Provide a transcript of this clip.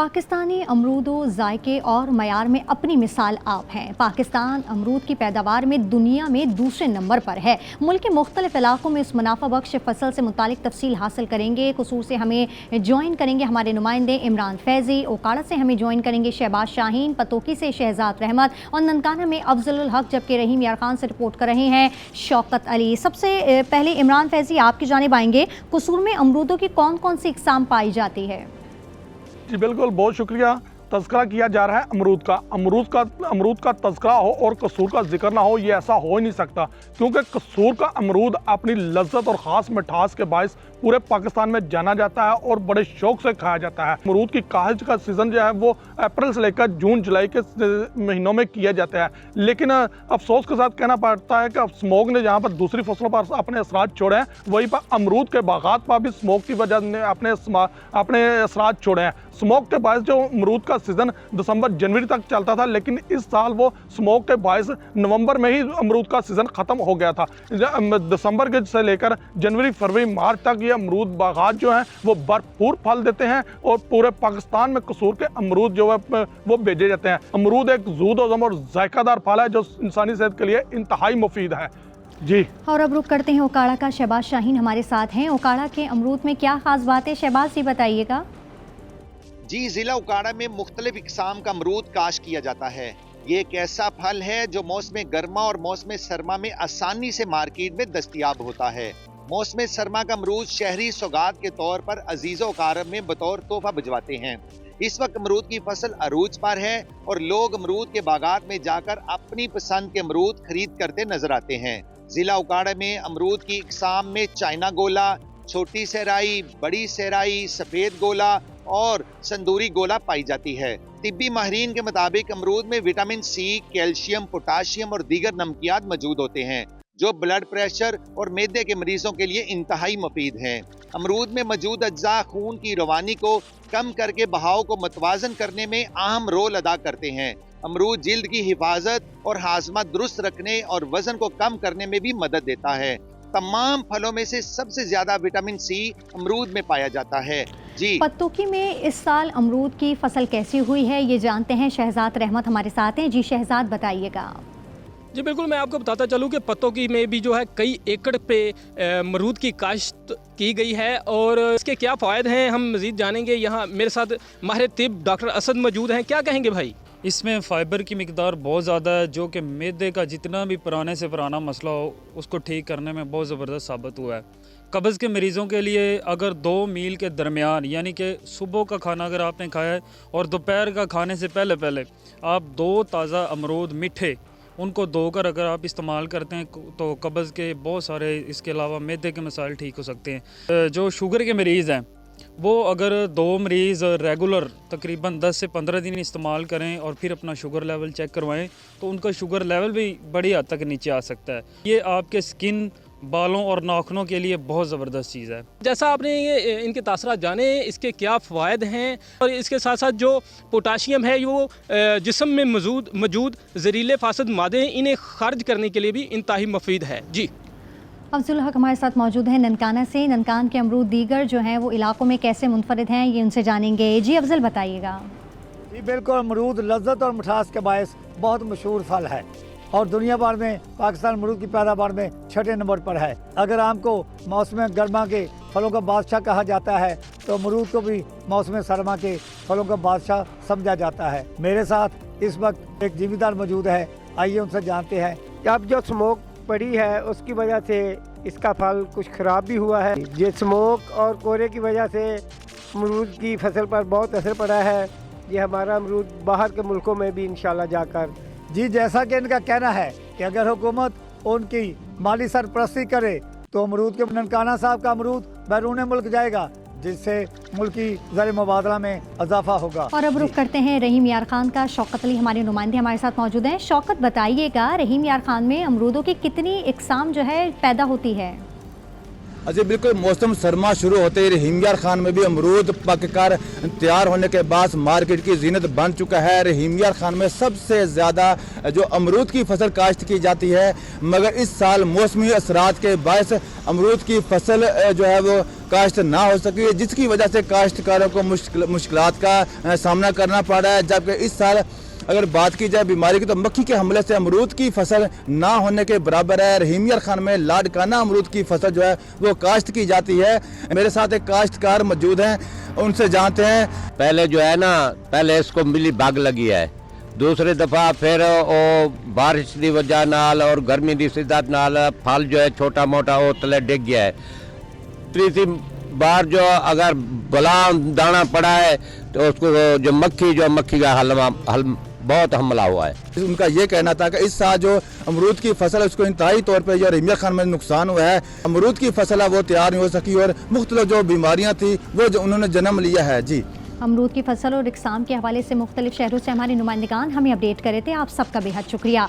पाकिस्तानी अमरूदों जायके और मयार में अपनी मिसाल आप हैं। पाकिस्तान अमरूद की पैदावार में दुनिया में दूसरे नंबर पर है। मुल्क के मुख्तलिफ इलाकों में इस मुनाफा बख्श फसल से मुतालिक तफसील हासिल करेंगे। कसूर से हमें ज्वाइन करेंगे हमारे नुमाइंदे इमरान फैज़ी, ओकाड़ा से हमें ज्वाइन करेंगे शहबाज शाहीन, पतोकी से शहजाद रहमत और ननकाना में अफजल हक, जबकि रहीम यार खान से रिपोर्ट कर रहे हैं शौकत अली। सबसे पहले इमरान फैज़ी आपकी जानिब आएंगे। कसूर में अमरूदों की कौन कौन सी इकसाम पाई जाती है? जी बिल्कुल, बहुत शुक्रिया। तज़किरा किया जा रहा है अमरूद का तज़किरा हो और कसूर का जिक्र ना हो, ये ऐसा हो ही नहीं सकता, क्योंकि कसूर का अमरूद अपनी लज्जत और ख़ास मिठास के बायस पूरे पाकिस्तान में जाना जाता है और बड़े शौक से खाया जाता है। अमरूद की काश्त का सीज़न जो है वो अप्रैल से लेकर जून जुलाई के महीनों में किया जाता है। लेकिन अफसोस के साथ कहना पड़ता है कि स्मोक ने जहाँ पर दूसरी फसलों पर अपने असरात छोड़े हैं, वहीं पर अमरूद के बागात पर भी स्मोक की वजह ने अपने असरात छोड़े हैं। स्मोक के बायस जो अमरूद का सीज़न दिसंबर जनवरी तक चलता था, लेकिन इस साल वो स्मोक के बायस नवंबर में ही अमरूद का सीज़न ख़त्म हो गया था। दिसंबर के से लेकर जनवरी फरवरी मार्च तक ये अमरूद बागात जो हैं वो भरपूर फल देते हैं और पूरे पाकिस्तान में कसूर के अमरूद जो है वो भेजे जाते हैं। अमरूद एक ज़ूद और जायकादार फल है जो इंसानी सेहत के लिए इंतहाई मुफीद है। जी, और अब रुख करते हैं ओकाड़ा का। शहबाज शाहीन हमारे साथ हैं। ओकाड़ा के अमरूद में क्या खास बात है, शहबाज जी बताइएगा। जी, जिला उकाड़ा में मुख्तलिफ इकसाम का अमरूद काश किया जाता है। ये एक ऐसा फल है जो मौसम गर्मा और मौसम सरमा में आसानी से मार्केट में दस्तयाब होता है। मौसम सरमा का अमरूद शहरी सौगात के तौर पर अजीज़ो अकारब में बतौर तोहफा भिजवाते हैं। इस वक्त अमरूद की फसल अरूज पर है और लोग अमरूद के बागात में जाकर अपनी पसंद के अमरूद खरीद करते नजर आते हैं। जिला उकाड़ा में अमरूद की इकसाम में चाइना गोला, छोटी सहराई, बड़ी सहराई, सफेद गोला और संदूरी गोला पाई जाती है। तिब्बी माहिरीन के मुताबिक अमरूद में विटामिन सी, कैल्शियम, पोटाशियम और दीगर नमकियात मौजूद होते हैं जो ब्लड प्रेशर और मैदे के मरीजों के लिए इंतहाई मुफीद हैं। अमरूद में मौजूद अज्जा खून की रवानी को कम करके बहाव को मतवाजन करने में अहम रोल अदा करते हैं। अमरूद जिल्द की हिफाजत और हाजमा दुरुस्त रखने और वजन को कम करने में भी मदद देता है। तमाम फलों में से सबसे ज्यादा विटामिन सी अमरूद में पाया जाता है। जी, पत्तोकी में इस साल अमरूद की फसल कैसी हुई है ये जानते हैं। शहजाद रहमत हमारे साथ हैं। जी शहजाद बताइएगा। जी बिल्कुल, मैं आपको बताता चलूँ कि पत्तोकी में भी जो है कई एकड़ पे अमरूद की काश्त की गई है और इसके क्या फ़ायदे हैं हम मज़ीद जानेंगे। यहाँ मेरे साथ माहिर तिब डॉक्टर असद मौजूद हैं। क्या कहेंगे भाई? इसमें फ़ाइबर की मिकदार बहुत ज़्यादा है, जो कि मैदे का जितना भी पुराने से पुराना मसला हो उसको ठीक करने में बहुत ज़बरदस्त साबित हुआ है। कब्ज़ के मरीज़ों के लिए अगर 2 मील के दरमियान, यानी कि सुबह का खाना अगर आपने खाया है और दोपहर का खाने से पहले आप 2 ताज़ा अमरूद मीठे उनको धोकर अगर आप इस्तेमाल करते हैं तो कब्ज़ के बहुत सारे, इसके अलावा मैदे के मसाइल ठीक हो सकते हैं। जो शुगर के मरीज़ हैं वो अगर 2 मरीज़ रेगुलर तकरीबन 10 से 15 दिन इस्तेमाल करें और फिर अपना शुगर लेवल चेक करवाएं तो उनका शुगर लेवल भी बड़ी हद तक नीचे आ सकता है। ये आपके स्किन, बालों और नाखूनों के लिए बहुत ज़बरदस्त चीज़ है। जैसा आपने ये इनके तासरात जाने, इसके क्या फ़वाद हैं और इसके साथ साथ जो पोटाशियम है वो जिस्म में मौजूद जहरीले फासद मादे इन्हें खारिज करने के लिए भी इंतहाई मुफीद है। जी, अफजल हक हमारे साथ मौजूद हैं ननकाना से। ननकान के अमरूद दीगर जो हैं वो इलाकों में कैसे मुनफरिद हैं ये उनसे जानेंगे। जी अफजल बताइएगा। जी बिल्कुल, अमरूद लज्जत और मिठास के बायस बहुत मशहूर फल है और दुनिया भर में पाकिस्तान अमरूद की पैदावार में 6ठे नंबर पर है। अगर आम को मौसम गर्मा के फलों का बादशाह कहा जाता है तो अमरूद को भी मौसम सरमा के फलों का बादशाह समझा जाता है। मेरे साथ इस वक्त एक जिम्मेदार मौजूद है, आइए उनसे जानते हैं। अब जो स्मोक पड़ी है उसकी वजह से इसका फल कुछ ख़राब भी हुआ है। ये स्मोक और कोहरे की वजह से अमरूद की फसल पर बहुत असर पड़ा है। ये हमारा अमरूद बाहर के मुल्कों में भी इंशाल्लाह जाकर। जी, जैसा कि इनका कहना है कि अगर हुकूमत उनकी माली सरपरस्ती करे तो अमरूद के ननकाना साहब का अमरूद बैरून मुल्क जाएगा, जिससे मुल्की ज़र मुबादला में इजाफा होगा। और अब रुख करते हैं रहीम यार खान का। शौकत अली हमारे नुमाइंदे हमारे साथ मौजूद हैं। शौकत बताइएगा, रहीम यार खान में अमरूदों की कितनी इकसाम जो है पैदा होती है? अजी बिल्कुल, मौसम सरमा शुरू होते ही रहीमयार खान में भी अमरूद पककर तैयार होने के बाद मार्केट की जीनत बन चुका है। रहीमयार खान में सबसे ज़्यादा जो अमरूद की फसल काश्त की जाती है, मगर इस साल मौसमी असरात के बायस अमरूद की फसल जो है वो काश्त ना हो सकी, जिसकी वजह से काश्तकारों को मुश्किलात का सामना करना पड़ रहा है। जबकि इस साल अगर बात की जाए बीमारी की, तो मक्खी के हमले से अमरूद की फसल ना होने के बराबर है। रहीमयार खान में लाडकाना अमरूद की फसल जो है वो काश्त की जाती है। मेरे साथ एक काश्तकार मौजूद हैं, उनसे जानते हैं। पहले जो है ना, पहले इसको मिली बाग लगी है, दूसरी दफा फिर वो बारिश की वजह नाल और गर्मी की शिद्दत नाल फल जो है छोटा मोटा वो तले डिग गया है। तीसरी बार जो अगर गुलाम दाना पड़ा है तो उसको जो मक्खी का हल बहुत हमला हुआ है। उनका ये कहना था कि इस साल जो अमरूद की फसल है उसको इंतहाई तौर पर जो रहीमयार खान में नुकसान हुआ है। अमरूद की फसल है वो तैयार नहीं हो सकी और मुख्तलिफ जो बीमारियां थी वो जो उन्होंने जन्म लिया है। जी, अमरूद की फसल और इकसाम के हवाले से मुख्तलिफ शहरों से हमारे नुमाइंदगान हमें अपडेट कर रहे थे। आप सबका बेहद शुक्रिया।